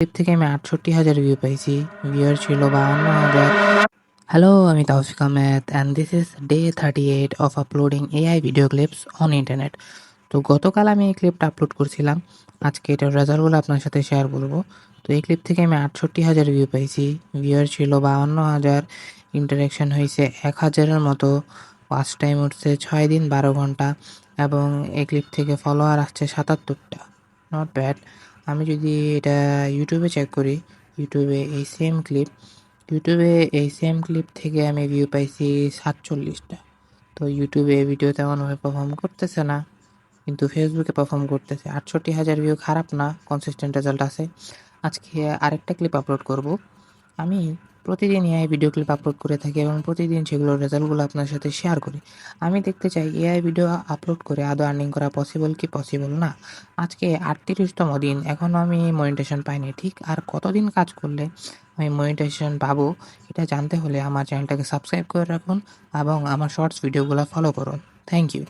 Clip থেকে আমি ৬৮,০০০ view পাইছি। ভিউয়ার ছিল ৫২,০০০। হ্যালো, আমি Taufiq Ahmed and this is day 38 of uploading AI video clips on internet. তো গতকাল আমি এই ক্লিপটা আপলোড করছিলাম। আজকে এটার রেজাল্টগুলো আপনার সাথে শেয়ার করব। তো এই ক্লিপ থেকে আমি ৬৮,০০০ ভিউ পাইছি। ভিউয়ার ছিল ৫২,০০০। ইন্টারেকশন হয়েছে ১,০০০-এর মতো। ওয়াচ টাইম উঠছে ৬ দিন ১২ ঘন্টা এবং এই ক্লিপ থেকে ফলোয়ার আসছে ৭৭টা। Not bad. আমি যদি এটা ইউটিউবে চেক করি, ইউটিউবে এই সেম ক্লিপ থেকে আমি ভিউ পাইছি ৪৭টা। তো ইউটিউবে ভিডিও তেমনভাবে পারফর্ম করতেছে না, কিন্তু ফেসবুকে পারফর্ম করতেছে। ৬৮,০০০ ভিউ খারাপ না, কনসিস্টেন্ট রেজাল্ট আছে। আজকে আরেকটা ক্লিপ আপলোড করব। আমি প্রতিদিন এআই ভিডিও ক্লিপ আপলোড করে থাকি এবং প্রতিদিন সেগুলোর রেজাল্টগুলো আপনার সাথে শেয়ার করি। আমি দেখতে চাই এআই ভিডিও আপলোড করে আদৌ আর্নিং করা পসিবল কি পসিবল না। আজকে ৩৮তম দিন, এখনও আমি মনিটাইজেশন পাইনি। ঠিক আর কতদিন কাজ করলে আমি মনিটাইজেশন পাবো, এটা জানতে হলে আমার চ্যানেলটাকে সাবস্ক্রাইব করে রাখুন এবং আমার শর্টস ভিডিওগুলো ফলো করুন। Thank you.